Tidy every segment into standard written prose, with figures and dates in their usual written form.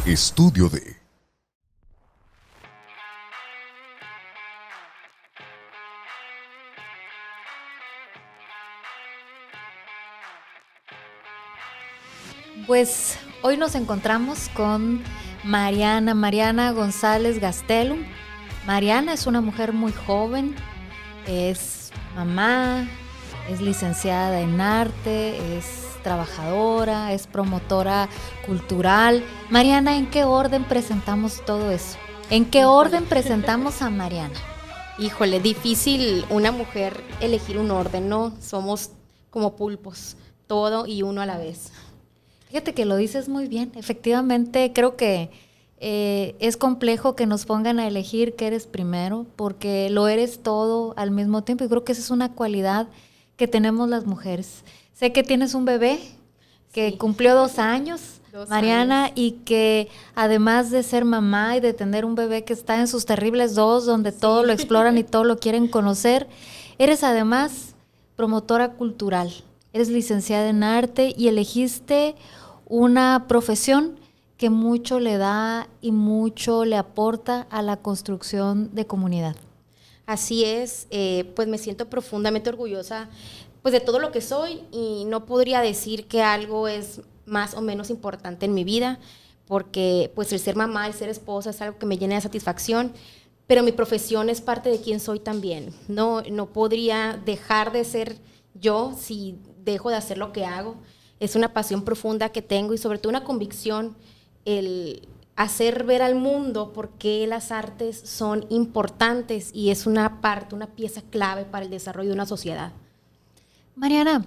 Estudio de Pues hoy nos encontramos con Mariana González Gastelum. Mariana es una mujer muy joven, es mamá, es licenciada en arte, es trabajadora, es promotora cultural. Mariana, ¿en qué orden presentamos todo eso? ¿En qué orden presentamos a Mariana? Híjole, difícil una mujer elegir un orden, ¿no? Somos como pulpos, todo y uno a la vez. Fíjate que lo dices muy bien. Efectivamente, creo que es complejo que nos pongan a elegir qué eres primero, porque lo eres todo al mismo tiempo. Y creo que esa es una cualidad que tenemos las mujeres. Sé que tienes un bebé que Sí. cumplió 2 años, 2 Mariana, años. y que además de ser mamá y de tener un bebé que está en sus terribles 2, donde todo lo exploran y todo lo quieren conocer, eres además promotora cultural. Eres licenciada en arte y elegiste una profesión que mucho le da y mucho le aporta a la construcción de comunidad. Así es, pues me siento profundamente orgullosa pues de todo lo que soy y no podría decir que algo es más o menos importante en mi vida, porque pues el ser mamá, el ser esposa es algo que me llena de satisfacción, pero mi profesión es parte de quién soy también. No podría dejar de ser yo si dejo de hacer lo que hago. Es una pasión profunda que tengo y sobre todo una convicción, el hacer ver al mundo por qué las artes son importantes y es una parte, una pieza clave para el desarrollo de una sociedad. Mariana,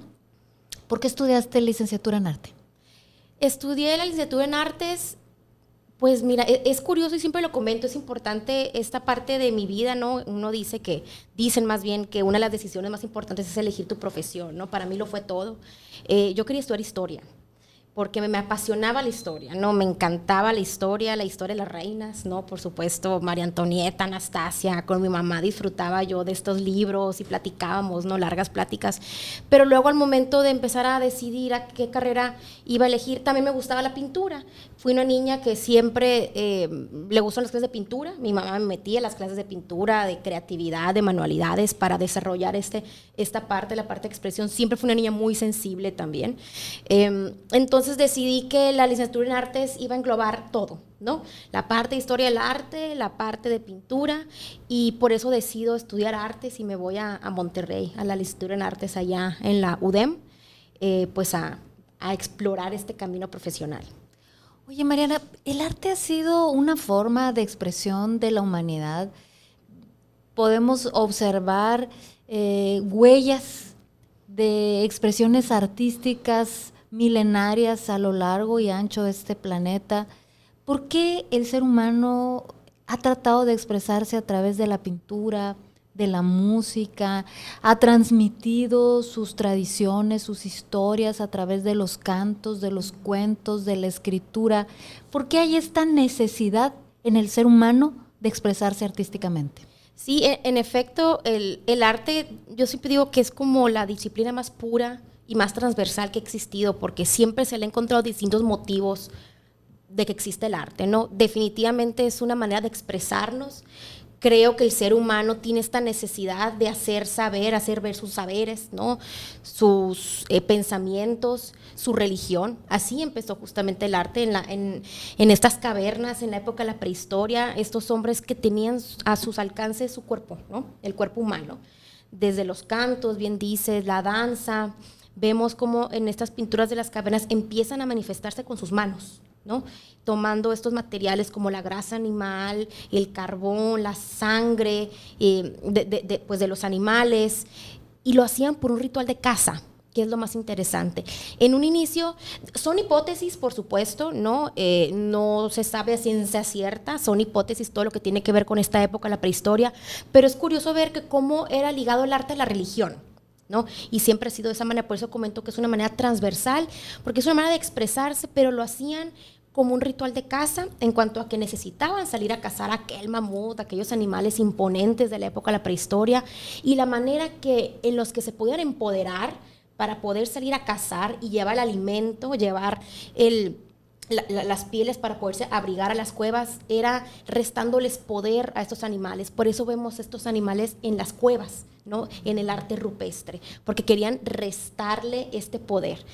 ¿por qué estudiaste licenciatura en arte? Estudié la licenciatura en artes, pues mira, es curioso y siempre lo comento, es importante esta parte de mi vida, ¿no? Dicen más bien que una de las decisiones más importantes es elegir tu profesión, ¿no? Para mí lo fue todo. Yo quería estudiar historia, porque me apasionaba la historia, ¿no? Me encantaba la historia de las reinas, ¿no? Por supuesto, María Antonieta, Anastasia, con mi mamá disfrutaba yo de estos libros y platicábamos, ¿no? Largas pláticas. Pero luego al momento de empezar a decidir a qué carrera iba a elegir, también me gustaba la pintura. Fui una niña que siempre le gustan las clases de pintura. Mi mamá me metía en las clases de pintura, de creatividad, de manualidades para desarrollar esta parte, la parte de expresión. Siempre fui una niña muy sensible también. Entonces decidí que la licenciatura en artes iba a englobar todo, ¿no? La parte de historia del arte, la parte de pintura, y por eso decido estudiar artes y me voy a Monterrey, a la licenciatura en artes allá en la UDEM, pues a explorar este camino profesional. Oye, Mariana, ¿el arte ha sido una forma de expresión de la humanidad? Podemos observar huellas de expresiones artísticas milenarias a lo largo y ancho de este planeta. ¿Por qué el ser humano ha tratado de expresarse a través de la pintura, de la música, ha transmitido sus tradiciones, sus historias a través de los cantos, de los cuentos, de la escritura? ¿Por qué hay esta necesidad en el ser humano de expresarse artísticamente? Sí, en efecto, el arte, yo siempre digo que es como la disciplina más pura y más transversal que ha existido, porque siempre se le han encontrado distintos motivos de que existe el arte, ¿no? Definitivamente es una manera de expresarnos. Creo que el ser humano tiene esta necesidad de hacer saber, hacer ver sus saberes, ¿no? Sus pensamientos, su religión. Así empezó justamente el arte en estas cavernas, en la época de la prehistoria, estos hombres que tenían a sus alcances su cuerpo, ¿no? El cuerpo humano. Desde los cantos, bien dices, la danza. Vemos cómo en estas pinturas de las cavernas empiezan a manifestarse con sus manos, ¿no? Tomando estos materiales como la grasa animal, el carbón, la sangre pues de los animales, y lo hacían por un ritual de caza, que es lo más interesante. En un inicio, son hipótesis, por supuesto, ¿no? No se sabe a ciencia cierta, son hipótesis todo lo que tiene que ver con esta época, la prehistoria, pero es curioso ver que cómo era ligado el arte a la religión, ¿no? Y siempre ha sido de esa manera, por eso comento que es una manera transversal, porque es una manera de expresarse, pero lo hacían como un ritual de caza, en cuanto a que necesitaban salir a cazar aquel mamut, aquellos animales imponentes de la época de la prehistoria, y la manera en los que se podían empoderar para poder salir a cazar y llevar el alimento, llevar las pieles para poderse abrigar a las cuevas, era restándoles poder a estos animales. Por eso vemos estos animales en las cuevas, ¿no? En el arte rupestre, porque querían restarle este poder.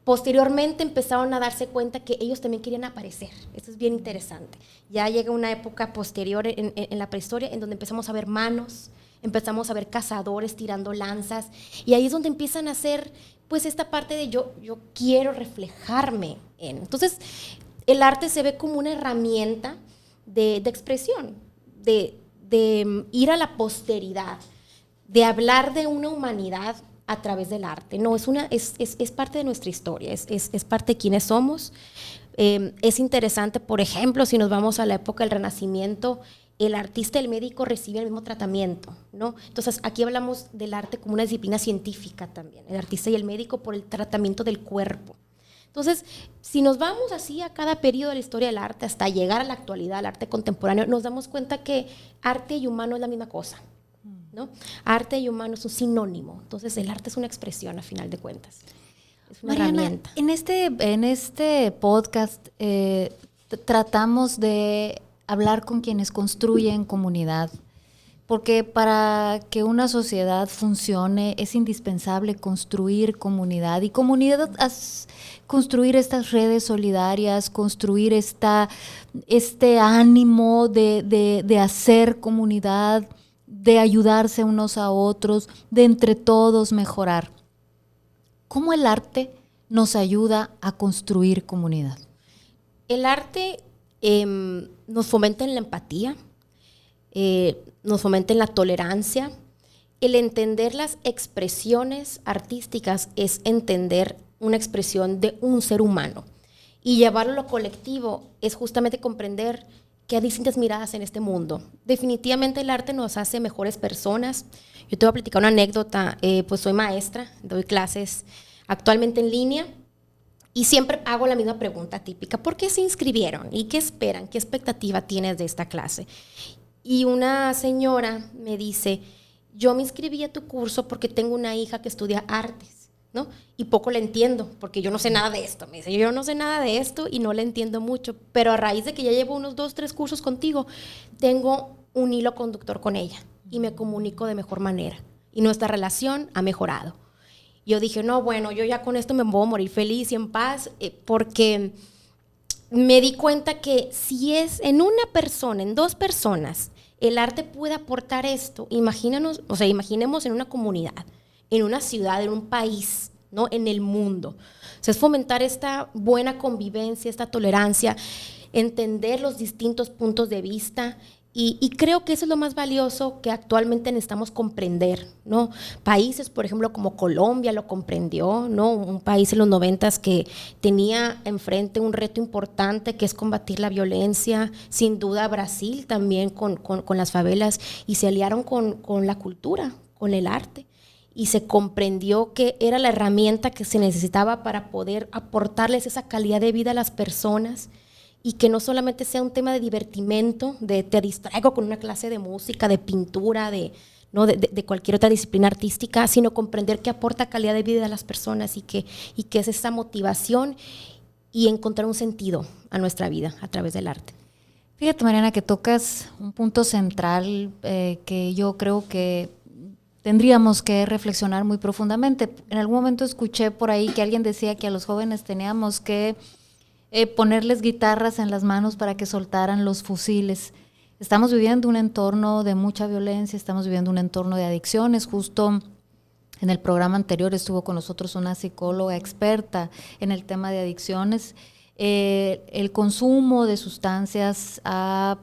Posteriormente empezaron a darse cuenta que ellos también querían aparecer. Eso es bien interesante. Ya llega una época posterior en la prehistoria en donde empezamos a ver manos, empezamos a ver cazadores tirando lanzas, y ahí es donde empiezan a hacer pues esta parte de yo quiero reflejarme en. Entonces, el arte se ve como una herramienta de expresión, de ir a la posteridad, de hablar de una humanidad a través del arte. No, es parte de nuestra historia, es parte de quienes somos. Es interesante, por ejemplo, si nos vamos a la época del Renacimiento, el artista y el médico reciben el mismo tratamiento, ¿no? Entonces, aquí hablamos del arte como una disciplina científica también, el artista y el médico por el tratamiento del cuerpo. Entonces, si nos vamos así a cada periodo de la historia del arte, hasta llegar a la actualidad, al arte contemporáneo, nos damos cuenta que arte y humano es la misma cosa, ¿no? Arte y humano es un sinónimo. Entonces, el arte es una expresión, a final de cuentas. Es una herramienta. En este podcast tratamos de hablar con quienes construyen comunidad, porque para que una sociedad funcione es indispensable construir comunidad, y comunidad construir estas redes solidarias, construir este ánimo de hacer comunidad, de ayudarse unos a otros, de entre todos mejorar. ¿Cómo el arte nos ayuda a construir comunidad? El arte nos fomenta en la empatía, nos fomenta en la tolerancia. El entender las expresiones artísticas es entender una expresión de un ser humano, y llevarlo a lo colectivo es justamente comprender que hay distintas miradas en este mundo. Definitivamente el arte nos hace mejores personas. Yo te voy a platicar una anécdota. Pues soy maestra, doy clases actualmente en línea, y siempre hago la misma pregunta típica: ¿por qué se inscribieron? ¿Y qué esperan? ¿Qué expectativa tienes de esta clase? Y una señora me dice: yo me inscribí a tu curso porque tengo una hija que estudia artes, ¿no? Y poco le entiendo, porque yo no sé nada de esto. Me dice: yo no sé nada de esto y no le entiendo mucho, pero a raíz de que ya llevo unos 2, 3 cursos contigo, tengo un hilo conductor con ella y me comunico de mejor manera, y nuestra relación ha mejorado. Yo dije: no, bueno, yo ya con esto me voy a morir feliz y en paz, porque me di cuenta que si es en una persona, en 2 personas, el arte puede aportar esto. Imaginemos en una comunidad, en una ciudad, en un país, ¿no? En el mundo. O sea, es fomentar esta buena convivencia, esta tolerancia, entender los distintos puntos de vista. Y creo que eso es lo más valioso que actualmente necesitamos comprender, ¿no? Países, por ejemplo, como Colombia lo comprendió, ¿no? Un país en los 90s que tenía enfrente un reto importante, que es combatir la violencia. Sin duda Brasil también con las favelas, y se aliaron con la cultura, con el arte, y se comprendió que era la herramienta que se necesitaba para poder aportarles esa calidad de vida a las personas, y que no solamente sea un tema de divertimento, de te distraigo con una clase de música, de pintura, de cualquier otra disciplina artística, sino comprender que aporta calidad de vida a las personas, y que es esa motivación y encontrar un sentido a nuestra vida a través del arte. Fíjate, Mariana, que tocas un punto central que yo creo que tendríamos que reflexionar muy profundamente. En algún momento escuché por ahí que alguien decía que a los jóvenes teníamos que ponerles guitarras en las manos para que soltaran los fusiles. Estamos viviendo un entorno de mucha violencia, estamos viviendo un entorno de adicciones. Justo en el programa anterior estuvo con nosotros una psicóloga experta en el tema de adicciones. El consumo de sustancias ha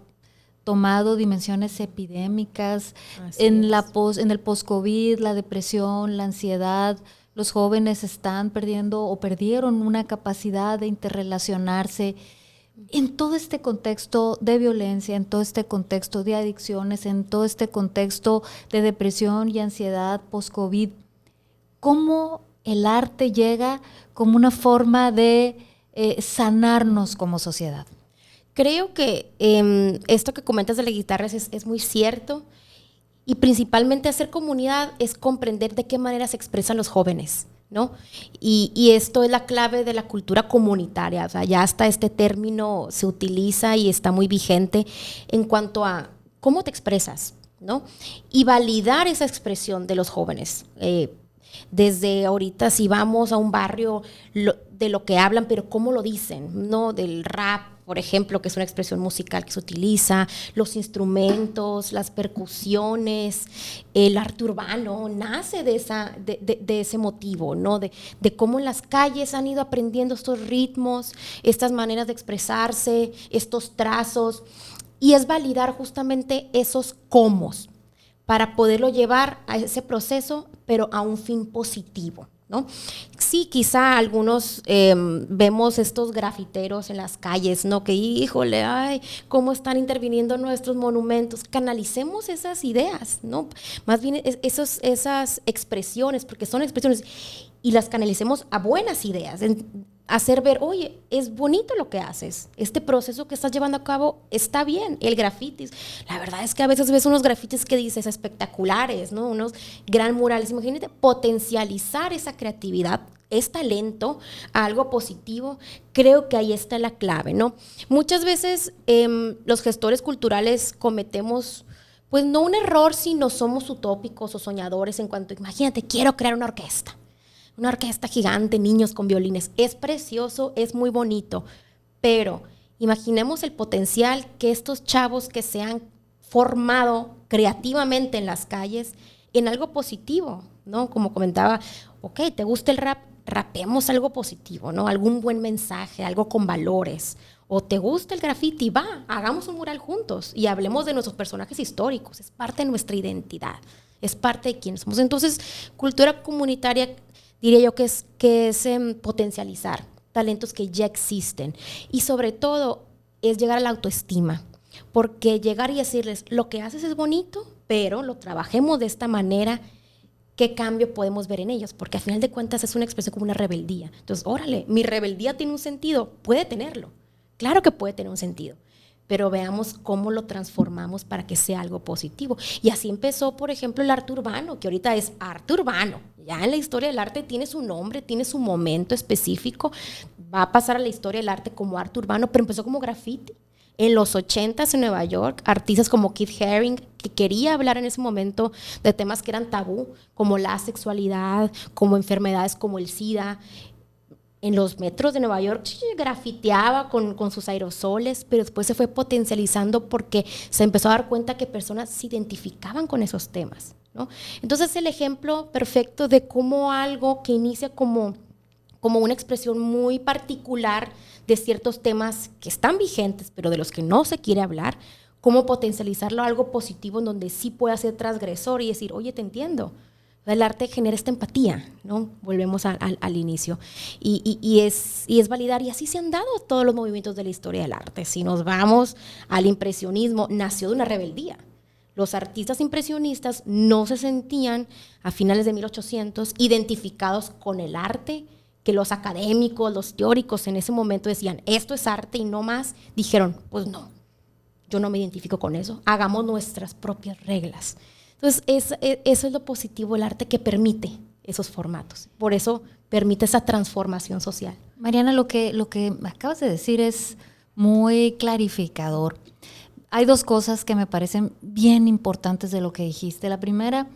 tomado dimensiones epidémicas en el post-COVID, la depresión, la ansiedad. Los jóvenes están perdiendo o perdieron una capacidad de interrelacionarse. En todo este contexto de violencia, en todo este contexto de adicciones, en todo este contexto de depresión y ansiedad post-COVID, ¿cómo el arte llega como una forma de sanarnos como sociedad? Creo que esto que comentas de las guitarras es muy cierto. Y principalmente hacer comunidad es comprender de qué manera se expresan los jóvenes, ¿no? Y esto es la clave de la cultura comunitaria, o sea, ya hasta este término se utiliza y está muy vigente en cuanto a cómo te expresas, ¿no? Y validar esa expresión de los jóvenes. Desde ahorita, si vamos a un barrio, de lo que hablan, pero cómo lo dicen, ¿no? Del rap, por ejemplo, que es una expresión musical que se utiliza, los instrumentos, las percusiones, el arte urbano, nace de ese motivo, ¿no? De cómo en las calles han ido aprendiendo estos ritmos, estas maneras de expresarse, estos trazos, y es validar justamente esos cómos para poderlo llevar a ese proceso, pero a un fin positivo, ¿no? Sí, quizá algunos vemos estos grafiteros en las calles, ¿no? Que híjole, ay, cómo están interviniendo nuestros monumentos. Canalicemos esas ideas, ¿no? Más bien esas expresiones, porque son expresiones, y las canalicemos a buenas ideas, hacer ver, oye, es bonito lo que haces, este proceso que estás llevando a cabo está bien, el grafitis. La verdad es que a veces ves unos grafitis que dices espectaculares, ¿no? Unos gran murales. Imagínate potencializar esa creatividad, es talento, a algo positivo. Creo que ahí está la clave, ¿no? Muchas veces los gestores culturales cometemos, pues no un error, sino somos utópicos o soñadores en cuanto, imagínate, quiero crear una orquesta gigante, niños con violines. Es precioso, es muy bonito, pero imaginemos el potencial que estos chavos que se han formado creativamente en las calles en algo positivo, ¿no? Como comentaba, ok, ¿te gusta el rap? Rapemos algo positivo, ¿no? Algún buen mensaje, algo con valores. O te gusta el graffiti, va, hagamos un mural juntos y hablemos de nuestros personajes históricos. Es parte de nuestra identidad, es parte de quienes somos. Entonces, cultura comunitaria, diría yo que es potencializar talentos que ya existen, y sobre todo es llegar a la autoestima, porque llegar y decirles, lo que haces es bonito, pero lo trabajemos de esta manera, ¿qué cambio podemos ver en ellos? Porque al final de cuentas es una expresión como una rebeldía. Entonces, órale, mi rebeldía tiene un sentido, puede tenerlo, claro que puede tener un sentido, pero veamos cómo lo transformamos para que sea algo positivo. Y así empezó, por ejemplo, el arte urbano, que ahorita es arte urbano. Ya en la historia del arte tiene su nombre, tiene su momento específico, va a pasar a la historia del arte como arte urbano, pero empezó como graffiti. En los 80s en Nueva York, artistas como Keith Haring, que quería hablar en ese momento de temas que eran tabú, como la sexualidad, como enfermedades como el SIDA. En los metros de Nueva York grafiteaba con sus aerosoles, pero después se fue potencializando porque se empezó a dar cuenta que personas se identificaban con esos temas, ¿no? Entonces, el ejemplo perfecto de cómo algo que inicia como una expresión muy particular de ciertos temas que están vigentes, pero de los que no se quiere hablar, cómo potencializarlo a algo positivo en donde sí pueda ser transgresor y decir, oye, te entiendo. El arte genera esta empatía, ¿no? Volvemos al inicio. Y es validar, y así se han dado todos los movimientos de la historia del arte. Si nos vamos al impresionismo, nació de una rebeldía. Los artistas impresionistas no se sentían, a finales de 1800, identificados con el arte, que los académicos, los teóricos en ese momento decían, esto es arte y no más. Dijeron, pues no, yo no me identifico con eso, hagamos nuestras propias reglas. Entonces, eso es lo positivo del arte, que permite esos formatos. Por eso permite esa transformación social. Mariana, lo que acabas de decir es muy clarificador. Hay dos cosas que me parecen bien importantes de lo que dijiste. La primera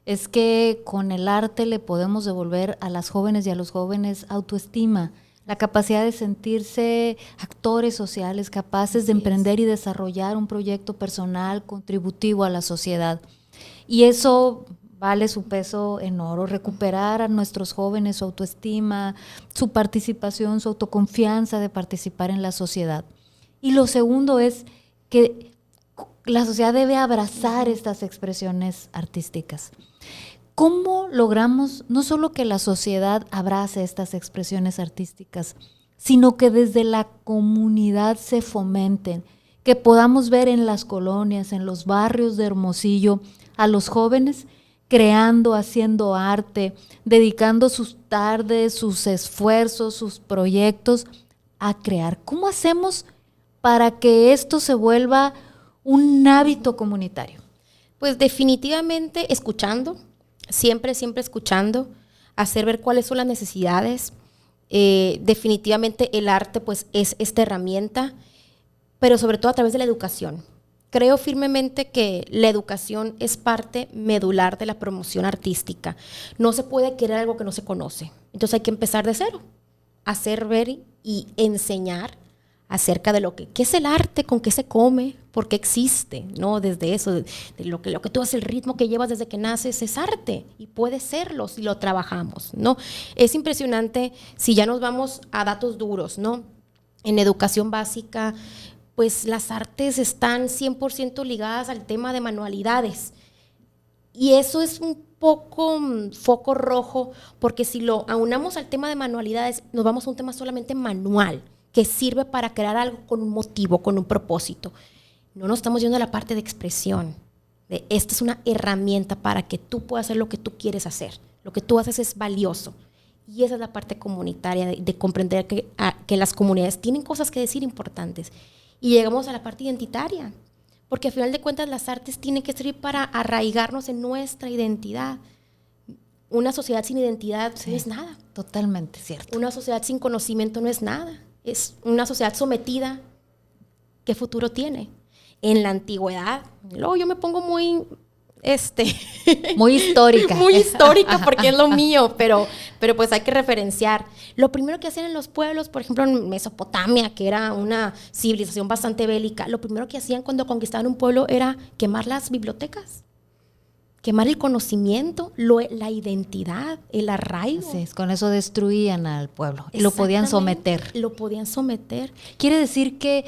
es que con el arte le podemos devolver a las jóvenes y a los jóvenes autoestima, la capacidad de sentirse actores sociales, capaces de emprender y desarrollar un proyecto personal contributivo a la sociedad. Y eso vale su peso en oro, recuperar a nuestros jóvenes su autoestima, su participación, su autoconfianza de participar en la sociedad. Y lo segundo es que la sociedad debe abrazar estas expresiones artísticas. ¿Cómo logramos no solo que la sociedad abrace estas expresiones artísticas, sino que desde la comunidad se fomenten, que podamos ver en las colonias, en los barrios de Hermosillo, a los jóvenes creando, haciendo arte, dedicando sus tardes, sus esfuerzos, sus proyectos a crear? ¿Cómo hacemos para que esto se vuelva un hábito comunitario? Pues definitivamente escuchando, siempre escuchando, hacer ver cuáles son las necesidades. Definitivamente el arte pues es esta herramienta, pero sobre todo a través de la educación. Creo firmemente que la educación es parte medular de la promoción artística. No se puede querer algo que no se conoce. Entonces hay que empezar de cero, hacer ver y enseñar acerca de qué es el arte, con qué se come, por qué existe, ¿no? Desde eso, de lo que tú haces, el ritmo que llevas desde que naces es arte y puede serlo si lo trabajamos, ¿no? Es impresionante si ya nos vamos a datos duros, ¿no? En educación básica, pues las artes están 100% ligadas al tema de manualidades. Y eso es un poco foco rojo, porque si lo aunamos al tema de manualidades, nos vamos a un tema solamente manual, que sirve para crear algo con un motivo, con un propósito. No nos estamos yendo a la parte de expresión. Esta es una herramienta para que tú puedas hacer lo que tú quieres hacer. Lo que tú haces es valioso. Y esa es la parte comunitaria, de comprender que las comunidades tienen cosas que decir importantes. Y llegamos a la parte identitaria, porque al final de cuentas las artes tienen que servir para arraigarnos en nuestra identidad. Una sociedad sin identidad no es nada. Totalmente cierto. Una sociedad sin conocimiento no es nada. Es una sociedad sometida. ¿Qué futuro tiene? En la antigüedad, luego yo me pongo muy muy histórica. Muy histórica porque es lo mío, pero pues hay que referenciar. Lo primero que hacían en los pueblos, por ejemplo en Mesopotamia, que era una civilización bastante bélica, lo primero que hacían cuando conquistaban un pueblo era quemar las bibliotecas, quemar el conocimiento, la identidad, el arraigo. Sí, con eso destruían al pueblo y lo podían someter. Lo podían someter. Quiere decir que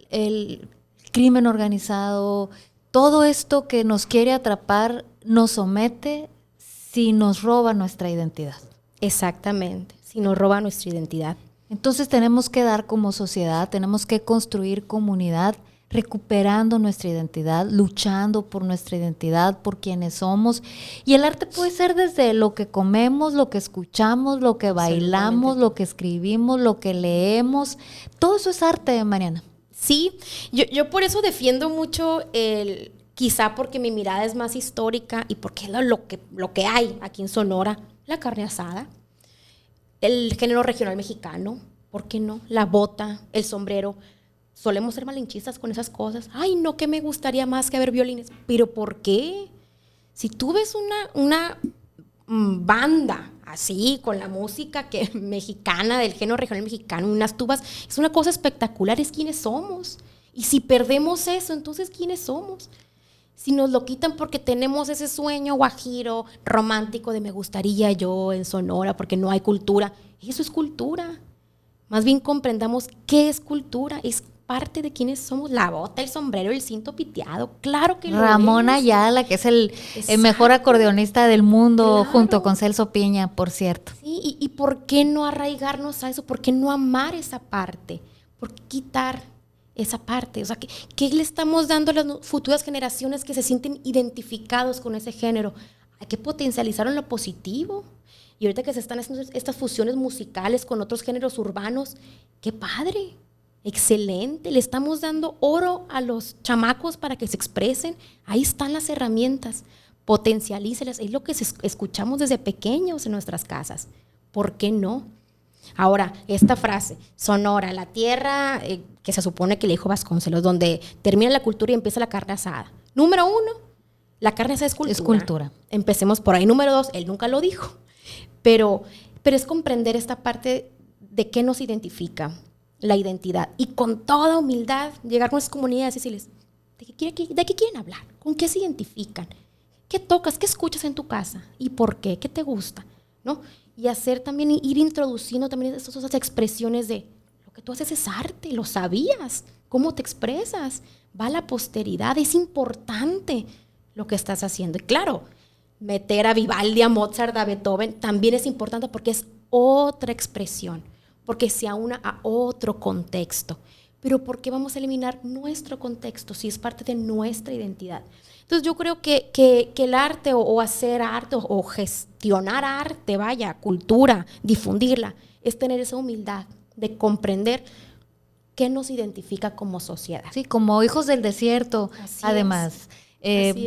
el crimen organizado, todo esto que nos quiere atrapar, nos somete si nos roba nuestra identidad. Exactamente, si nos roba nuestra identidad. Entonces tenemos que dar como sociedad, tenemos que construir comunidad, recuperando nuestra identidad, luchando por nuestra identidad, por quienes somos. Y el arte puede ser desde lo que comemos, lo que escuchamos, lo que bailamos, lo que escribimos, lo que leemos. Todo eso es arte, Mariana. Sí, yo por eso defiendo mucho quizá porque mi mirada es más histórica y porque es lo que hay aquí en Sonora, la carne asada, el género regional mexicano, ¿por qué no? La bota, el sombrero. Solemos ser malinchistas con esas cosas. Ay, no, que me gustaría más que ver violines. ¿Pero por qué? Si tú ves una banda así, con la música mexicana, del género regional mexicano, unas tubas, es una cosa espectacular, es quiénes somos. Y si perdemos eso, entonces ¿quiénes somos? Si nos lo quitan porque tenemos ese sueño guajiro, romántico de me gustaría yo en Sonora porque no hay cultura, eso es cultura. Más bien comprendamos qué es cultura, es parte de quiénes somos, la bota, el sombrero, el cinto piteado, claro que lo Ramón Ayala, que es el mejor acordeonista del mundo, claro, junto con Celso Piña, por cierto. Sí, y ¿por qué no arraigarnos a eso? ¿Por qué no amar esa parte? ¿Por qué quitar esa parte? O sea, ¿qué le estamos dando a las futuras generaciones que se sienten identificados con ese género? Hay que potencializar en lo positivo. Y ahorita que se están haciendo estas fusiones musicales con otros géneros urbanos, ¡qué padre! Excelente, le estamos dando oro a los chamacos para que se expresen. Ahí están las herramientas, potencialícelas. Es lo que escuchamos desde pequeños en nuestras casas. ¿Por qué no? Ahora, esta frase, Sonora, la tierra que se supone que le dijo Vasconcelos, donde termina la cultura y empieza la carne asada. Número 1, la carne asada es cultura. Es cultura. Empecemos por ahí. Número 2, él nunca lo dijo. Pero es comprender esta parte de qué nos identifica, la identidad, y con toda humildad llegar con las comunidades y decirles, ¿de qué quieren hablar? ¿Con qué se identifican? ¿Qué tocas? ¿Qué escuchas en tu casa? ¿Y por qué? ¿Qué te gusta? ¿No? Y hacer también, ir introduciendo también esas expresiones de lo que tú haces es arte, lo sabías, cómo te expresas, va a la posteridad, es importante lo que estás haciendo. Y claro, meter a Vivaldi, a Mozart, a Beethoven también es importante porque es otra expresión, porque se aúna a otro contexto. Pero ¿por qué vamos a eliminar nuestro contexto si es parte de nuestra identidad? Entonces yo creo que el arte o hacer arte o gestionar arte, cultura, difundirla, es tener esa humildad de comprender qué nos identifica como sociedad. Sí, como hijos del desierto, además.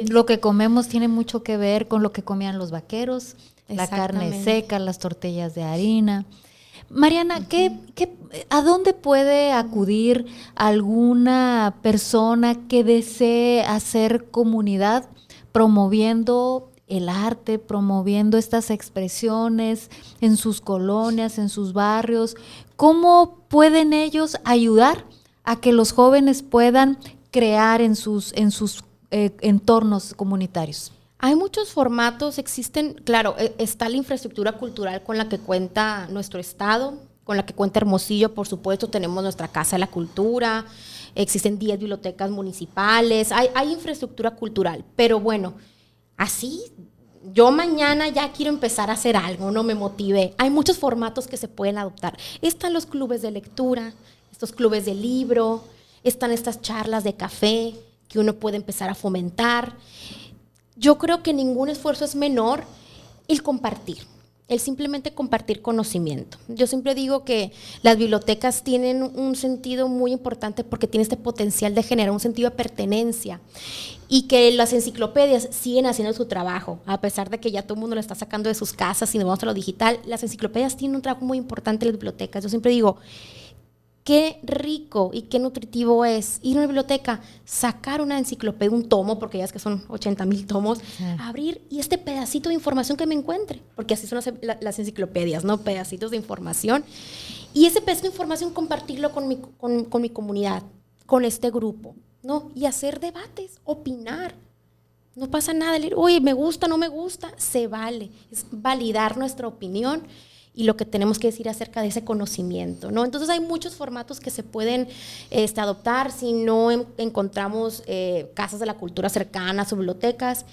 Lo que comemos tiene mucho que ver con lo que comían los vaqueros, la carne Exactamente. seca, las tortillas de harina. Mariana, ¿a dónde puede acudir alguna persona que desee hacer comunidad promoviendo el arte, promoviendo estas expresiones en sus colonias, en sus barrios? ¿Cómo pueden ellos ayudar a que los jóvenes puedan crear en sus entornos comunitarios? Hay muchos formatos, existen, claro, está la infraestructura cultural con la que cuenta nuestro estado, con la que cuenta Hermosillo, por supuesto, tenemos nuestra Casa de la Cultura, existen 10 bibliotecas municipales, hay infraestructura cultural, pero bueno, así, yo mañana ya quiero empezar a hacer algo, no me motivé. Hay muchos formatos que se pueden adoptar. Están los clubes de lectura, estos clubes de libro, están estas charlas de café que uno puede empezar a fomentar. Yo creo que ningún esfuerzo es menor el compartir, el simplemente compartir conocimiento. Yo siempre digo que las bibliotecas tienen un sentido muy importante porque tienen este potencial de generar un sentido de pertenencia y que las enciclopedias siguen haciendo su trabajo, a pesar de que ya todo el mundo lo está sacando de sus casas y nos vamos a lo digital. Las enciclopedias tienen un trabajo muy importante en las bibliotecas. Yo siempre digo, qué rico y qué nutritivo es ir a una biblioteca, sacar una enciclopedia, un tomo, porque ya es que son 80,000 tomos, sí, abrir y este pedacito de información que me encuentre, porque así son las enciclopedias, ¿no? Pedacitos de información. Y ese pedacito de información compartirlo con mi comunidad, con este grupo, ¿no? Y hacer debates, opinar. No pasa nada, oye, me gusta, no me gusta, se vale. Es validar nuestra opinión y lo que tenemos que decir acerca de ese conocimiento, ¿no? Entonces hay muchos formatos que se pueden adoptar si no encontramos casas de la cultura cercanas o bibliotecas.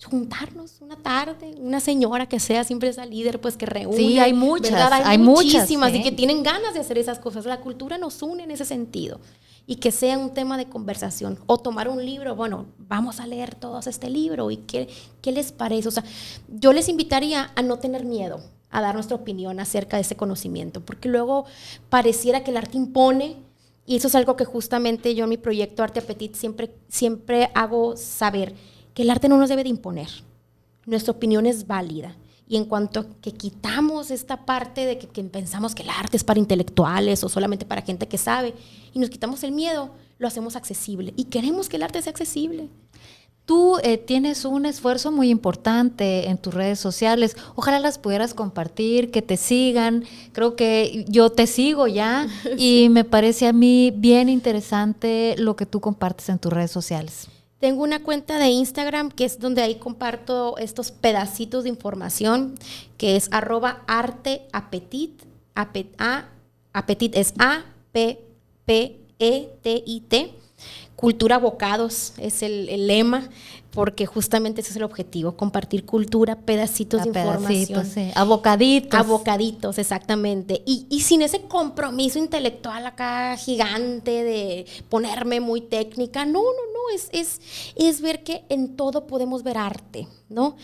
Juntarnos una tarde, una señora que sea siempre esa líder, pues que reúne. Sí, hay muchas, ¿verdad? Hay muchísimas, ¿sí? Y que tienen ganas de hacer esas cosas. La cultura nos une en ese sentido. Y que sea un tema de conversación. O tomar un libro, bueno, vamos a leer todos este libro. ¿Y qué les parece? O sea, yo les invitaría a no tener miedo a dar nuestra opinión acerca de ese conocimiento, porque luego pareciera que el arte impone, y eso es algo que justamente yo en mi proyecto Arte Apetit siempre hago saber, que el arte no nos debe de imponer, nuestra opinión es válida, y en cuanto que quitamos esta parte de que pensamos que el arte es para intelectuales o solamente para gente que sabe, y nos quitamos el miedo, lo hacemos accesible, y queremos que el arte sea accesible. Tú tienes un esfuerzo muy importante en tus redes sociales. Ojalá las pudieras compartir, que te sigan. Creo que yo te sigo ya y me parece a mí bien interesante lo que tú compartes en tus redes sociales. Tengo una cuenta de Instagram que es donde ahí comparto estos pedacitos de información, que es @arteapetit. Apetit es APPETIT. Cultura bocados es el lema, porque justamente ese es el objetivo, compartir cultura, pedacitos de información. Sí. A bocaditos. A bocaditos, exactamente. Y sin ese compromiso intelectual acá gigante de ponerme muy técnica, no, es ver que en todo podemos ver arte, ¿no?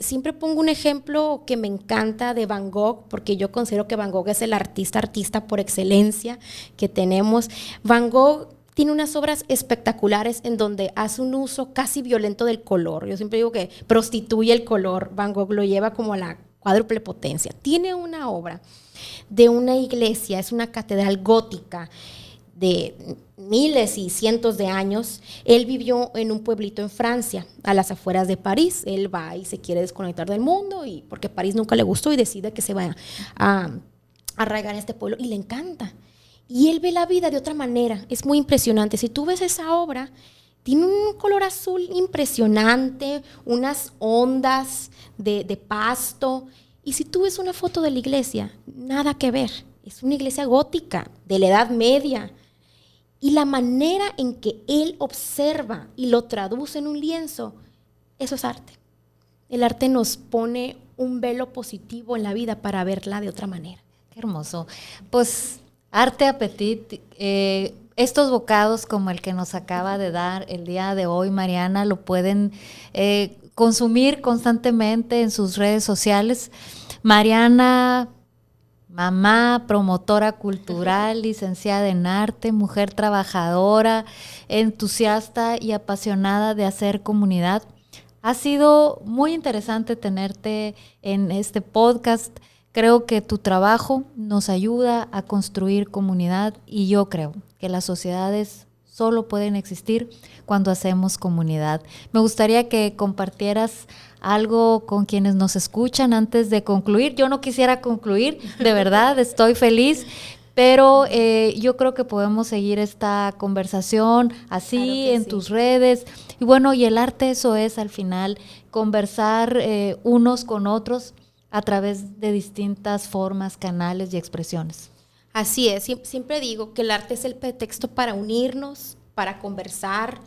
Siempre pongo un ejemplo que me encanta de Van Gogh, porque yo considero que Van Gogh es el artista por excelencia que tenemos. Van Gogh tiene unas obras espectaculares en donde hace un uso casi violento del color. Yo siempre digo que prostituye el color. Van Gogh lo lleva como a la cuádruple potencia. Tiene una obra de una iglesia, es una catedral gótica de miles y cientos de años. Él vivió en un pueblito en Francia, a las afueras de París. Él va y se quiere desconectar del mundo, y porque París nunca le gustó, y decide que se va a arraigar a este pueblo, y le encanta. Y él ve la vida de otra manera, es muy impresionante. Si tú ves esa obra, tiene un color azul impresionante, unas ondas de pasto. Y si tú ves una foto de la iglesia, nada que ver. Es una iglesia gótica, de la Edad Media. Y la manera en que él observa y lo traduce en un lienzo, eso es arte. El arte nos pone un velo positivo en la vida para verla de otra manera. Qué hermoso. Pues Arte Apetit, estos bocados como el que nos acaba de dar el día de hoy, Mariana, lo pueden consumir constantemente en sus redes sociales. Mariana, mamá, promotora cultural, licenciada en arte, mujer trabajadora, entusiasta y apasionada de hacer comunidad. Ha sido muy interesante tenerte en este podcast. Creo que tu trabajo nos ayuda a construir comunidad y yo creo que las sociedades solo pueden existir cuando hacemos comunidad. Me gustaría que compartieras algo con quienes nos escuchan antes de concluir. Yo no quisiera concluir, de verdad, estoy feliz, pero yo creo que podemos seguir esta conversación así Claro en sí. tus redes. Y bueno, y el arte eso es al final, conversar unos con otros a través de distintas formas, canales y expresiones. Así es, siempre digo que el arte es el pretexto para unirnos, para conversar,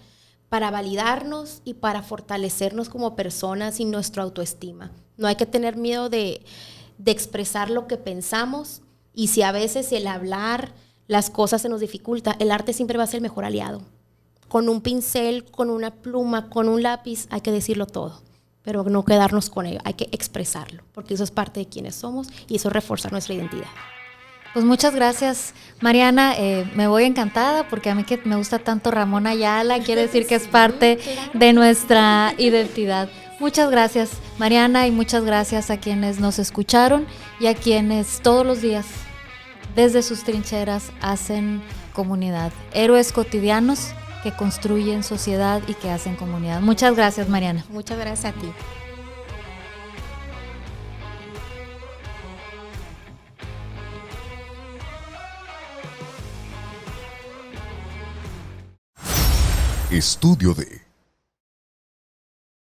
para validarnos y para fortalecernos como personas y nuestra autoestima. No hay que tener miedo de expresar lo que pensamos, y si a veces el hablar las cosas se nos dificulta, el arte siempre va a ser el mejor aliado. Con un pincel, con una pluma, con un lápiz, hay que decirlo todo, pero no quedarnos con ello, hay que expresarlo, porque eso es parte de quienes somos y eso refuerza nuestra identidad. Pues muchas gracias, Mariana. Me voy encantada porque a mí que me gusta tanto Ramón Ayala, quiere decir que es parte de nuestra identidad. Muchas gracias, Mariana, y muchas gracias a quienes nos escucharon y a quienes todos los días, desde sus trincheras, hacen comunidad. Héroes cotidianos que construyen sociedad y que hacen comunidad. Muchas gracias, Mariana. Muchas gracias a ti. Estudio de